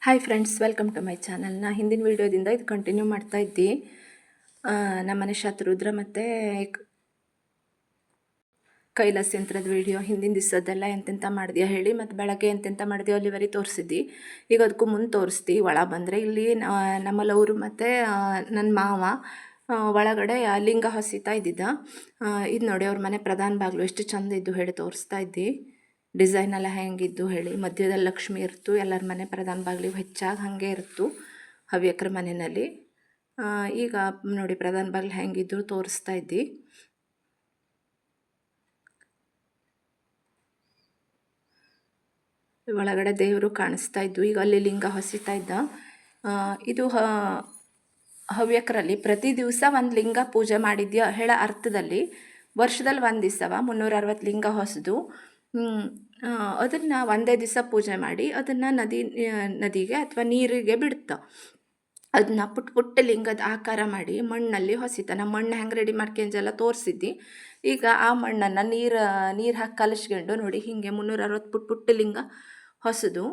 Hi friends, welcome to my channel. ನಾ ಹಿಂದಿನ ವೀಡಿಯೋದಿಂದ ಇದು ಕಂಟಿನ್ಯೂ ಮಾಡ್ತಾ ಇದ್ದಿ. ನಮ್ಮನೆ ಶತ್ರುದ್ರ ಮತ್ತು ಕೈಲಾಸ ಯಂತ್ರದ ವೀಡಿಯೋ ಹಿಂದಿನ ದಿವಸದ್ದೆಲ್ಲ ಎಂತೆಂಥ ಮಾಡಿದ್ಯಾ ಹೇಳಿ, ಮತ್ತು ಬೆಳಗ್ಗೆ ಎಂತೆಂಥ ಮಾಡಿದ್ಯೋ ಅಲ್ಲಿವರೆಗೆ ತೋರಿಸಿದ್ದಿ. ಈಗ ಅದಕ್ಕೂ ಮುಂದೆ ತೋರಿಸ್ತಿ. ಒಳ ಬಂದರೆ ಇಲ್ಲಿ ನಮ್ಮಲ್ಲವರು ಮತ್ತು ನನ್ನ ಮಾವ ಒಳಗಡೆ ಲಿಂಗ ಹೊಸಿತಾ ಇದ್ದಿದ್ದ. ಇದು ನೋಡಿ, ಅವ್ರ ಮನೆ ಪ್ರಧಾನ ಬಾಗಿಲು ಎಷ್ಟು ಚಂದ ಇದ್ದು ಹೇಳಿ ತೋರಿಸ್ತಾ ಇದ್ದಿ. ಡಿಸೈನ್ ಎಲ್ಲ ಹೆಂಗಿದ್ದು ಹೇಳಿ, ಮಧ್ಯದಲ್ಲಿ ಲಕ್ಷ್ಮಿ ಇರ್ತು, ಎಲ್ಲರ ಮನೆ ಪ್ರಧಾನ ಬಾಗಿಲಿಗೆ ಹೆಚ್ಚಾಗಿ ಹಾಗೆ ಇರ್ತು ಹವ್ಯಕರ ಮನೆಯಲ್ಲಿ. ಈಗ ನೋಡಿ ಪ್ರಧಾನ ಬಾಗಿಲು ಹೆಂಗಿದ್ದು ತೋರಿಸ್ತಾ ಇದ್ದಿ. ಒಳಗಡೆ ದೇವರು ಕಾಣಿಸ್ತಾ ಇದ್ದು. ಈಗ ಅಲ್ಲಿ ಲಿಂಗ ಹೊಸಿತಾ ಇದ್ದ. ಇದು ಹವ್ಯಕರಲ್ಲಿ ಪ್ರತಿ ದಿವಸ ಒಂದು ಲಿಂಗ ಪೂಜೆ ಮಾಡಿದ್ಯಾ ಹೇಳೋ ಅರ್ಥದಲ್ಲಿ ವರ್ಷದಲ್ಲಿ ಒಂದು ದಿವಸವ 360 ಲಿಂಗ ಹೊಸದು. ಅದನ್ನು ಒಂದೇ ದಿವಸ ಪೂಜೆ ಮಾಡಿ ಅದನ್ನು ನದಿಗೆ ಅಥವಾ ನೀರಿಗೆ ಬಿಡ್ತ. ಅದನ್ನ ಪುಟ್ಟ ಲಿಂಗದ ಆಕಾರ ಮಾಡಿ ಮಣ್ಣಲ್ಲಿ ಹೊಸಿತ. ನಮ್ಮ ಮಣ್ಣು ಹೆಂಗೆ ರೆಡಿ ಮಾಡ್ಕೊಂಡೆಲ್ಲ ತೋರಿಸಿದ್ದಿ. ಈಗ ಆ ಮಣ್ಣನ್ನು ನೀರು ಹಾಕಿ ಕಲಸ್ಕೊಂಡು ನೋಡಿ ಹೀಗೆ 360 ಪುಟ್ಟ ಲಿಂಗ ಹೊಸದು.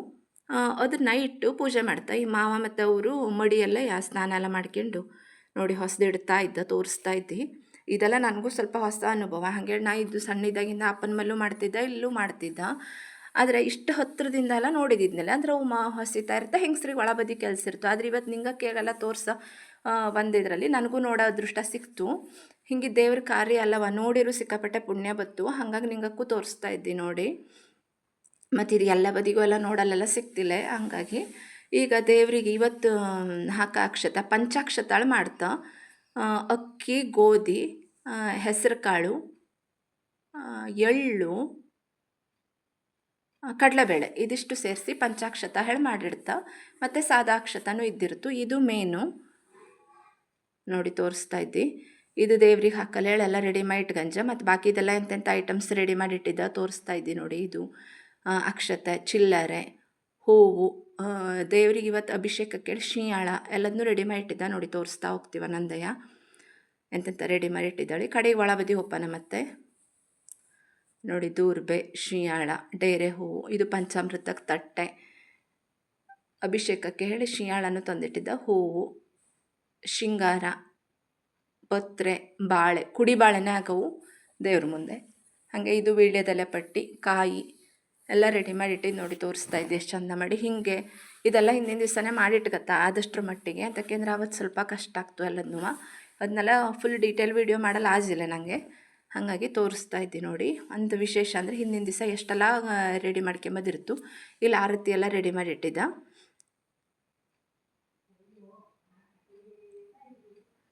ಅದನ್ನು ಇಟ್ಟು ಪೂಜೆ ಮಾಡ್ತಾ ಈ ಮಾವ ಮತ್ತು ಅವರು ಮಡಿಯಲ್ಲೇ ಸ್ನಾನ ಎಲ್ಲ ಮಾಡ್ಕೊಂಡು ನೋಡಿ ಹೊಸದಿಡ್ತಾ ಇದ್ದ, ತೋರಿಸ್ತಾ ಇದ್ದಿ. ಇದೆಲ್ಲ ನನಗೂ ಸ್ವಲ್ಪ ಹೊಸ ಅನುಭವ. ಹಾಗೆ ನಾ ಇದು ಸಣ್ಣಿದ್ದಾಗಿಂದ ಅಪ್ಪನ ಮೇಲೂ ಮಾಡ್ತಿದ್ದ, ಇಲ್ಲೂ ಮಾಡ್ತಿದ್ದ. ಆದರೆ ಇಷ್ಟು ಹತ್ತಿರದಿಂದ ಎಲ್ಲ ನೋಡಿದ್ದಿದ್ನಲ್ಲ, ಅಂದ್ರೆ ಅವು ಹೊಸಿತಾ ಇರ್ತಾ ಹೆಂಗಸ್ರಿಗೆ ಒಳ ಬದಿ ಕೆಲಸ ಇರ್ತು. ಆದರೆ ಇವತ್ತು ನಿಂಗಕ್ಕೆಲ್ಲ ತೋರಿಸೋ ಒಂದಿದ್ರಲ್ಲಿ ನನಗೂ ನೋಡೋ ಅದೃಷ್ಟ ಸಿಕ್ತು. ಹಿಂಗೆ ದೇವ್ರ ಕಾರ್ಯ ಅಲ್ಲವ, ನೋಡಿರು ಸಿಕ್ಕಾಪಟ್ಟೆ ಪುಣ್ಯ ಬತ್ತು. ಹಾಗಾಗಿ ನಿಂಗಕ್ಕೂ ತೋರಿಸ್ತಾ ಇದ್ದಿ ನೋಡಿ. ಮತ್ತು ಇದು ಎಲ್ಲ ಬದಿಗೂ ಎಲ್ಲ ನೋಡಲ್ಲೆಲ್ಲ ಸಿಕ್ತಿಲ್ಲ. ಹಂಗಾಗಿ ಈಗ ದೇವರಿಗೆ ಇವತ್ತು ಅಕ್ಷತ ಪಂಚಾಕ್ಷತಾಳು ಮಾಡ್ತಾ ಅಕ್ಕಿ, ಗೋಧಿ, ಹೆಸರು ಕಾಳು, ಎಳ್ಳು, ಕಡಲೆಬೇಳೆ ಇದಿಷ್ಟು ಸೇರಿಸಿ ಪಂಚಾಕ್ಷತ ಹೇಳಿ ಮಾಡಿಡ್ತಾ. ಮತ್ತು ಸಾದಾಕ್ಷತನೂ ಇದ್ದಿರ್ತು. ಇದು ಮೇನು ನೋಡಿ ತೋರಿಸ್ತಾ ಇದ್ದಿ. ಇದು ದೇವ್ರಿಗೆ ಹಾಕಲ್ಲ ಎಳೆಲ್ಲ ರೆಡಿ ಮಾಡಿ ಇಟ್ಗಂಜ. ಮತ್ತು ಬಾಕಿದೆಲ್ಲ ಎಂತೆಂಥ ಐಟಮ್ಸ್ ರೆಡಿ ಮಾಡಿಟ್ಟಿದ್ದ ತೋರಿಸ್ತಾ ಇದ್ದಿ ನೋಡಿ. ಇದು ಅಕ್ಷತೆ, ಚಿಲ್ಲರೆ, ಹೂವು, ದೇವ್ರಿಗೆ ಇವತ್ತು ಅಭಿಷೇಕಕ್ಕೆ ಶಿಯಾಳ ಎಲ್ಲದನ್ನೂ ರೆಡಿ ಮಾಡಿ ಇಟ್ಟಿದ್ದ ನೋಡಿ. ತೋರಿಸ್ತಾ ಹೋಗ್ತೀವ ನಂದಯ್ಯ ಎಂತೆಂಥ ರೆಡಿ ಮಾಡಿ ಇಟ್ಟಿದ್ದಾಳೆ. ಕಡೆಗೆ ಒಳ ಬದಿ ಹೋಪಾನ ಮತ್ತೆ ನೋಡಿ ದೂರ್ಬೆ, ಶಿಯಾಳ, ಡೇರೆ ಹೂವು, ಇದು ಪಂಚಾಮೃತಕ್ಕೆ ತಟ್ಟೆ, ಅಭಿಷೇಕಕ್ಕೆ ಹೇಳಿ ಶಿಯಾಳನ್ನು ತಂದಿಟ್ಟಿದ್ದ, ಹೂವು, ಶೃಂಗಾರ, ಪತ್ರೆ, ಬಾಳೆ, ಕುಡಿ ಬಾಳೆನೇ ಆಗವು ದೇವ್ರ ಮುಂದೆ. ಹಾಗೆ ಇದು ವೀಳ್ಯದೆಲೆ ಪಟ್ಟಿ, ಕಾಯಿ ಎಲ್ಲ ರೆಡಿ ಮಾಡಿಟ್ಟಿದ್ದು ನೋಡಿ ತೋರಿಸ್ತಾ ಇದ್ದೆ ಎಷ್ಟು ಚಂದ ಮಾಡಿ. ಹೀಗೆ ಇದೆಲ್ಲ ಹಿಂದಿನ ದಿವಸನೇ ಮಾಡಿಟ್ಕತ್ತ ಆದಷ್ಟರ ಮಟ್ಟಿಗೆ. ಯಾಕೆಂದ್ರೆ ಅವತ್ತು ಸ್ವಲ್ಪ ಕಷ್ಟ ಆಗ್ತು ಎಲ್ಲದನ್ನೂ. ಅದನ್ನೆಲ್ಲ ಫುಲ್ ಡೀಟೇಲ್ ವೀಡಿಯೋ ಮಾಡಲ್ಲ ಆಗಿಲ್ಲ ನನಗೆ. ಹಾಗಾಗಿ ತೋರಿಸ್ತಾ ಇದ್ದಿ ನೋಡಿ. ಒಂದು ವಿಶೇಷ ಅಂದರೆ ಹಿಂದಿನ ದಿವಸ ಎಷ್ಟೆಲ್ಲ ರೆಡಿ ಮಾಡ್ಕೊಂಬಂದಿರ್ತು. ಇಲ್ಲಿ ಆರತಿ ಎಲ್ಲ ರೆಡಿ ಮಾಡಿಟ್ಟಿದ್ದ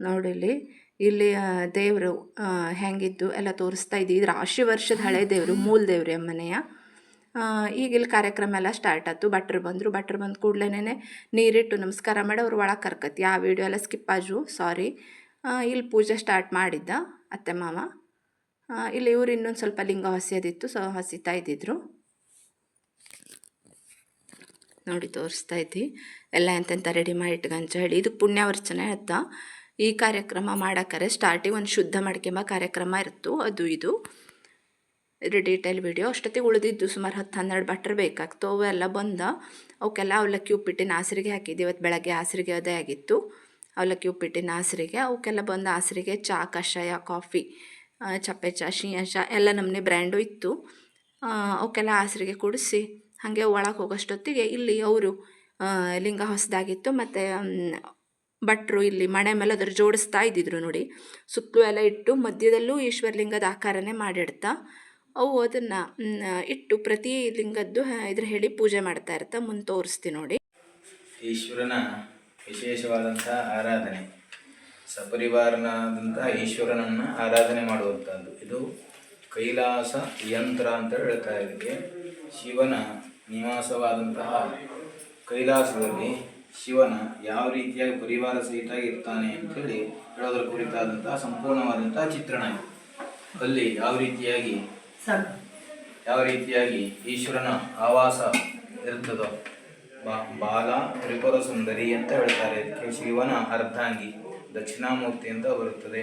ನೋಡಿ. ಇಲ್ಲಿ ದೇವರು ಹೆಂಗಿದ್ದು ಎಲ್ಲ ತೋರಿಸ್ತಾ ಇದ್ದಿ. ಇದು ರಾಶಿ ವರ್ಷದ ಹಳೆ ದೇವರು, ಮೂಲ ದೇವ್ರಿ ಮನೆಯ. ಈಗ ಇಲ್ಲಿ ಕಾರ್ಯಕ್ರಮ ಎಲ್ಲ ಸ್ಟಾರ್ಟ್ ಆಯ್ತು. ಭಟ್ರು ಬಂದು ಕೂಡಲೇ ನೀರಿಟ್ಟು ನಮಸ್ಕಾರ ಮಾಡಿ ಅವ್ರು ಒಳಗೆ ಕರ್ಕತಿ. ಆ ವಿಡಿಯೋ ಎಲ್ಲ ಸ್ಕಿಪ್ ಆಜು, ಸಾರಿ. ಇಲ್ಲಿ ಪೂಜೆ ಸ್ಟಾರ್ಟ್ ಮಾಡಿದ್ದ ಅತ್ತೆ ಮಾವ. ಇಲ್ಲಿ ಇವ್ರು ಇನ್ನೊಂದು ಸ್ವಲ್ಪ ಲಿಂಗ ಹೊಸೆಯೋದಿತ್ತು, ಹೊಸಿತಾ ಇದ್ದಿದ್ರು ನೋಡಿ ತೋರಿಸ್ತಾ ಇದ್ದಿ. ಎಲ್ಲ ಎಂತೆಂಥ ರೆಡಿ ಮಾಡಿ ಇಟ್ಕಂತ ಹೇಳಿ. ಇದು ಪುಣ್ಯಾವರ್ಚನೆ ಆಯ್ತಾ. ಈ ಕಾರ್ಯಕ್ರಮ ಮಾಡೋಕ್ಕಾರೆ ಸ್ಟಾರ್ಟಿಂಗ್ ಒಂದು ಶುದ್ಧ ಮಾಡ್ಕೊಂಬ ಕಾರ್ಯಕ್ರಮ ಇತ್ತು. ಇದು ಡೀಟೇಲ್ ವಿಡಿಯೋ. ಅಷ್ಟೊತ್ತಿಗೆ ಉಳಿದಿದ್ದು ಸುಮಾರು 10-12 ಬಟ್ರ್ ಬೇಕಾಗ್ತು. ಅವೆಲ್ಲ ಬಂದ ಅವಕ್ಕೆಲ್ಲ ಅವಲಕ್ಕಿ ಉಪ್ಪಿಟ್ಟಿನ ಆಸರಿಗೆ ಹಾಕಿದ್ದೆ. ಇವತ್ತು ಬೆಳಗ್ಗೆ ಆಸರಿಗೆ ಅದೇ ಆಗಿತ್ತು, ಅವಲಕ್ಕಿ ಉಪ್ಪಿಟ್ಟಿನ ಆಸರಿಗೆ. ಅವಕ್ಕೆಲ್ಲ ಬಂದು ಆಸರಿಗೆ ಚಹಾ, ಕಷಾಯ, ಕಾಫಿ, ಚಪ್ಪೆ ಚಹಾ, ಶಿಯಾ ಚಹಾ ಎಲ್ಲ ನಮ್ಮನೆ ಬ್ರ್ಯಾಂಡು ಇತ್ತು. ಅವಕ್ಕೆಲ್ಲ ಆಸರಿಗೆ ಕುಡಿಸಿ ಹಾಗೆ ಒಳಗೆ ಹೋಗೋಷ್ಟೊತ್ತಿಗೆ ಇಲ್ಲಿ ಅವರು ಲಿಂಗ ಹೊಸದಾಗಿತ್ತು. ಮತ್ತು ಭಟ್ರು ಇಲ್ಲಿ ಮಣೆ ಮೇಲೆ ಅದ್ರ ಜೋಡಿಸ್ತಾ ಇದ್ದಿದ್ರು ನೋಡಿ. ಸುತ್ತಲೂ ಎಲ್ಲ ಇಟ್ಟು ಮಧ್ಯದಲ್ಲೂ ಈಶ್ವರಲಿಂಗದ ಆಕಾರನೇ ಮಾಡಿಡ್ತಾ ಅವು ಅದನ್ನು ಇಟ್ಟು ಪ್ರತಿ ಲಿಂಗದ್ದು ಇದ್ರ ಹೇಳಿ ಪೂಜೆ ಮಾಡ್ತಾ ಇರ್ತಾ. ಮುಂದೆ ತೋರಿಸ್ತೀನಿ ನೋಡಿ. ಈಶ್ವರನ ವಿಶೇಷವಾದಂಥ ಆರಾಧನೆ, ಸಪರಿವಾರನಾದಂಥ ಈಶ್ವರನನ್ನು ಆರಾಧನೆ ಮಾಡುವಂಥದ್ದು. ಇದು ಕೈಲಾಸ ಯಂತ್ರ ಅಂತ ಹೇಳ್ತಾ ಇದಕ್ಕೆ. ಶಿವನ ನಿವಾಸವಾದಂತಹ ಕೈಲಾಸದಲ್ಲಿ ಶಿವನ ಯಾವ ರೀತಿಯಾಗಿ ಪರಿವಾರ ಸಹಿತಾಗಿ ಇರ್ತಾನೆ ಅಂಥೇಳಿ ಹೇಳೋದ್ರ ಕುರಿತಾದಂತಹ ಸಂಪೂರ್ಣವಾದಂತಹ ಚಿತ್ರಣ ಇದೆ. ಅಲ್ಲಿ ಯಾವ ರೀತಿಯಾಗಿ ಈಶ್ವರನ ಆವಾಸ ಇರ್ತದೋ, ಬಾಲ ತ್ರಿಪುರ ಸುಂದರಿ ಅಂತ ಹೇಳ್ತಾರೆ. ಇದಕ್ಕೆ ಶಿವನ ಅರ್ಧಾಂಗಿ ದಕ್ಷಿಣಾಮೂರ್ತಿ ಅಂತ ಬರುತ್ತದೆ.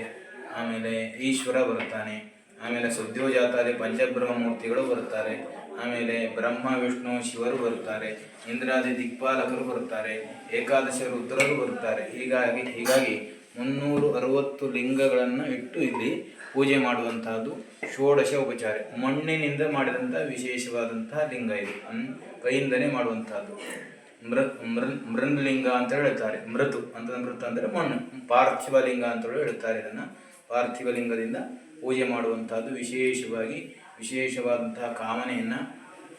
ಆಮೇಲೆ ಈಶ್ವರ ಬರುತ್ತಾನೆ. ಆಮೇಲೆ ಸದ್ಯೋಜಾತಾದಿ ಪಂಚಬ್ರಹ್ಮ ಮೂರ್ತಿಗಳು ಬರುತ್ತಾರೆ. ಆಮೇಲೆ ಬ್ರಹ್ಮ ವಿಷ್ಣು ಶಿವರು ಬರುತ್ತಾರೆ, ಇಂದ್ರಾದಿ ದಿಕ್ಪಾಲಕರು ಬರುತ್ತಾರೆ, ಏಕಾದಶ ರುದ್ರರು ಬರುತ್ತಾರೆ. ಹೀಗಾಗಿ 360 ಲಿಂಗಗಳನ್ನು ಇಟ್ಟು ಇಲ್ಲಿ ಪೂಜೆ ಮಾಡುವಂತಹದ್ದು ಷೋಡಶ ಉಪಚಾರ. ಮಣ್ಣಿನಿಂದ ಮಾಡಿದಂಥ ವಿಶೇಷವಾದಂತಹ ಲಿಂಗ ಇದು, ಕೈಯಿಂದನೇ ಮಾಡುವಂತಹದ್ದು. ಮೃನ್ಲಿಂಗ ಅಂತ ಹೇಳ್ತಾರೆ. ಮೃತ್ ಅಂದರೆ ಮಣ್ಣು, ಪಾರ್ಥಿವ ಲಿಂಗ ಅಂತೇಳಿ ಹೇಳ್ತಾರೆ. ಇದನ್ನು ಪಾರ್ಥಿವ ಲಿಂಗದಿಂದ ಪೂಜೆ ಮಾಡುವಂತಹದ್ದು, ವಿಶೇಷವಾದಂತಹ ಕಾಮನೆಯನ್ನು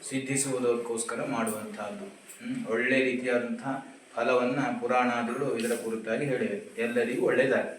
ಸಿದ್ಧಿಸುವುದಕ್ಕೋಸ್ಕರ ಮಾಡುವಂತಹದ್ದು. ಒಳ್ಳೆ ರೀತಿಯಾದಂತಹ ಫಲವನ್ನು ಪುರಾಣಾದಿಗಳು ಇದರ ಕುರಿತಾಗಿ ಹೇಳಿವೆ. ಎಲ್ಲರಿಗೂ ಒಳ್ಳೆಯದಾಗಲಿ.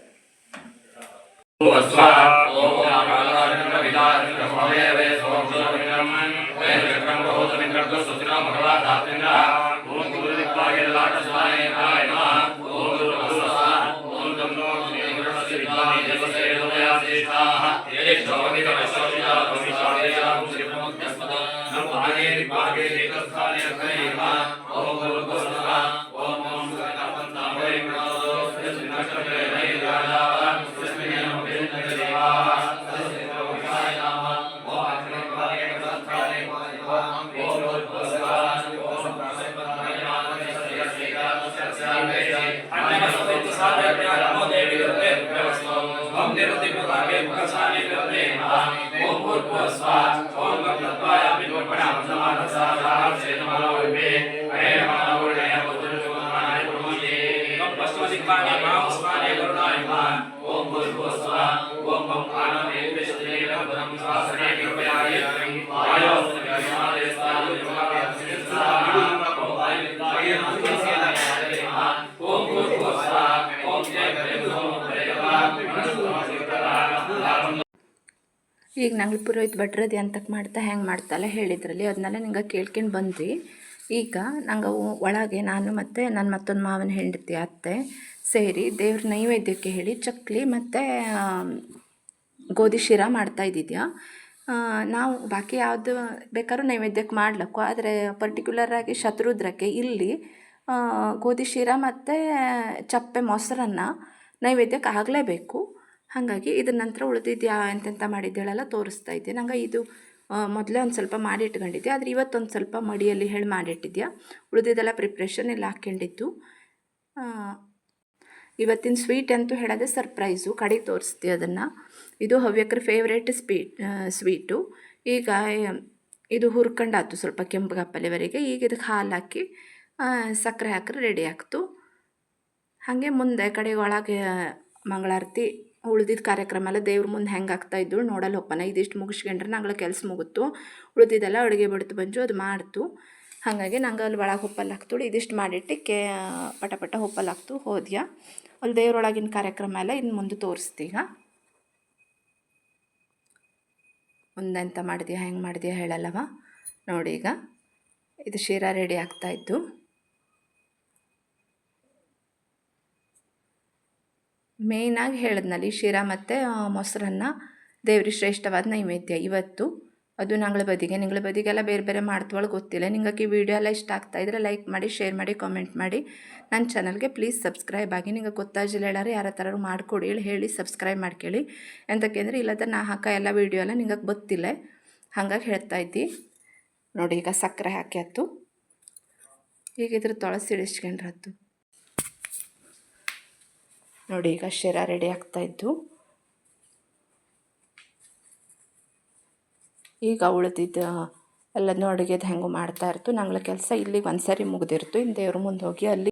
ಈಗ ನಂಗೆ ಪುರೋಹಿತ್ ಭಟ್ರದ್ದು ಎಂತಕ್ಕೆ ಮಾಡ್ತಾ ಹೆಂಗೆ ಮಾಡ್ತಲ್ಲ ಹೇಳಿದ್ರಲ್ಲಿ ಅದನ್ನೆಲ್ಲ ನಿಂಗೆ ಕೇಳ್ಕೊಂಡು ಬಂದ್ವಿ. ಈಗ ನಂಗೆ ಒಳಗೆ ನಾನು ಮತ್ತು ನನ್ನ ಮತ್ತೊಂದು ಮಾವನ ಹೆಂಡತಿ ಅತ್ತೆ ಸೇರಿ ದೇವ್ರ ನೈವೇದ್ಯಕ್ಕೆ ಹೇಳಿ ಚಕ್ಲಿ ಮತ್ತು ಗೋಧಿ ಶಿರಾ ಮಾಡ್ತಾಯಿದ್ದಿದ್ಯಾ. ನಾವು ಬಾಕಿ ಯಾವುದು ಬೇಕಾದ್ರೂ ನೈವೇದ್ಯಕ್ಕೆ ಮಾಡ್ಲಕ್ಕು, ಆದರೆ ಪರ್ಟಿಕ್ಯುಲರಾಗಿ ಶತ್ರುದ್ರಕ್ಕೆ ಇಲ್ಲಿ ಗೋಧಿ ಶಿರಾ ಮತ್ತು ಚಪ್ಪೆ ಮೊಸರನ್ನು ನೈವೇದ್ಯಕ್ಕೆ ಆಗಲೇಬೇಕು. ಹಾಗಾಗಿ ಇದ್ರ ನಂತರ ಉಳಿದಿದ್ಯಾ ಎಂತೆಂಥ ಮಾಡಿದ್ದೇಳೆಲ್ಲ ತೋರಿಸ್ತಾ ಇದ್ದೆ. ನಂಗೆ ಇದು ಮೊದಲೇ ಒಂದು ಸ್ವಲ್ಪ ಮಾಡಿ ಇಟ್ಕೊಂಡಿದ್ದೆ, ಆದರೆ ಇವತ್ತೊಂದು ಸ್ವಲ್ಪ ಮಡಿಯಲ್ಲಿ ಹೇಳಿ ಮಾಡಿಟ್ಟಿದ್ಯಾ. ಉಳಿದಿದ್ದೆಲ್ಲ ಪ್ರಿಪ್ರೇಷನ್ ಇಲ್ಲಿ ಹಾಕ್ಕೊಂಡಿದ್ದು. ಇವತ್ತಿನ ಸ್ವೀಟ್ ಅಂತೂ ಹೇಳೋದೇ ಸರ್ಪ್ರೈಸು, ಕಡೆಗೆ ತೋರಿಸ್ತೀವಿ ಅದನ್ನು. ಇದು ಹವ್ಯಕರ ಫೇವ್ರೇಟ್ ಸ್ವೀಟು. ಈಗ ಇದು ಹುರ್ಕೊಂಡಾಯ್ತು ಸ್ವಲ್ಪ ಕೆಂಪುಗಪ್ಪಲೆವರೆಗೆ. ಈಗ ಇದಕ್ಕೆ ಹಾಲು ಹಾಕಿ ಸಕ್ಕರೆ ಹಾಕಿದ್ರೆ ರೆಡಿ ಆಗ್ತು. ಹಾಗೆ ಮುಂದೆ ಕಡೆಗೆ ಒಳಗೆ ಮಂಗಳಾರತಿ ಉಳಿದಿದ್ದ ಕಾರ್ಯಕ್ರಮ ಎಲ್ಲ ದೇವ್ರ ಮುಂದೆ ಹೆಂಗೆ ಆಗ್ತಾಯಿದ್ದು ನೋಡಲು ಹೋಗ್ಪಾನ. ಇದಿಷ್ಟು ಮುಗಿಸ್ಕೊಂಡ್ರೆ ನಂಗೆ ಕೆಲಸ ಮುಗಿತು. ಉಳಿದಿದ್ದೆಲ್ಲ ಅಡುಗೆ ಬಿಡ್ತು ಬಂಜು ಅದು ಮಾಡ್ತು. ಹಾಗಾಗಿ ನಂಗೆ ಅಲ್ಲಿ ಒಳಗೆ ಉಪ್ಪಲ್ಲಿ ಹಾಕ್ತುಳು ಇದಿಷ್ಟು ಮಾಡಿಟ್ಟು ಪಟ ಉಪ್ಪಲ್ಲಿ ಹಾಕ್ತು ಹೋದ್ಯ. ಅಲ್ಲಿ ದೇವ್ರೊಳಗಿನ ಕಾರ್ಯಕ್ರಮ ಎಲ್ಲ ಇನ್ನು ಮುಂದೆ ತೋರಿಸ್ತೀಗ. ಮುಂದೆಂತ ಮಾಡಿದ್ಯಾ ಹೆಂಗೆ ಮಾಡಿದ್ಯಾ ಹೇಳಲ್ಲವ ನೋಡಿ. ಈಗ ಇದು ಶಿರಾ ರೆಡಿ ಆಗ್ತಾಯಿತ್ತು. ಮೇಯ್ನಾಗಿ ಹೇಳಿದ್ನಲ್ಲಿ ಶಿರಾ ಮತ್ತು ಮೊಸರನ್ನ ದೇವ್ರಿಗೆ ಶ್ರೇಷ್ಠವಾದ ನೈವೇದ್ಯ ಇವತ್ತು. ಅದು ನಿಂಗಳ ಬದಿಗೆಲ್ಲ ಬೇರೆ ಬೇರೆ ಮಾಡ್ತವಳು ಗೊತ್ತಿಲ್ಲ. ನಿಂಗೆ ಈ ವಿಡಿಯೋ ಎಲ್ಲ ಇಷ್ಟ ಆಗ್ತಾಯಿದ್ರೆ ಲೈಕ್ ಮಾಡಿ, ಶೇರ್ ಮಾಡಿ, ಕಾಮೆಂಟ್ ಮಾಡಿ. ನನ್ನ ಚಾನಲ್ಗೆ ಪ್ಲೀಸ್ ಸಬ್ಸ್ಕ್ರೈಬ್ ಆಗಿ. ನಿಂಗೆ ಗೊತ್ತಾಗಿಲ್ಲ ಹೇಳಾರೆ ಯಾರ ಥರ ಮಾಡಿಕೊಡಿ ಹೇಳಿ ಸಬ್ಸ್ಕ್ರೈಬ್ ಮಾಡ್ಕೊಳ್ಳಿ. ಎಂತಕ್ಕೆ ಅಂದರೆ ಇಲ್ಲದ ನಾ ಹಾಕೋ ಎಲ್ಲ ವೀಡಿಯೋ ಎಲ್ಲ ನಿಂಗೆ ಗೊತ್ತಿಲ್ಲ, ಹಾಗಾಗಿ ಹೇಳ್ತಾ ಇದ್ದಿ ನೋಡಿ. ಈಗ ಸಕ್ಕರೆ ಹಾಕಿ ಹತ್ತು, ಈಗ ಇದ್ರ ತೊಳಸಿಡಿಸ್ಕೊಂಡ್ರೆ ಹತ್ತು ನೋಡಿ. ಈಗ ಶಿರಾ ರೆಡಿ ಆಗ್ತಾಯಿದ್ದು. ಈಗ ಉಳಿದಿದ್ದ ಎಲ್ಲದನ್ನೂ ಅಡುಗೆದು ಹೆಂಗೂ ಮಾಡ್ತಾಯಿರ್ತು. ನಂಗಳ ಕೆಲಸ ಇಲ್ಲಿ ಒಂದು ಸರಿ ಮುಗಿದಿರ್ತು. ಇನ್ನು ದೇವ್ರ ಮುಂದೆ ಹೋಗಿ ಅಲ್ಲಿ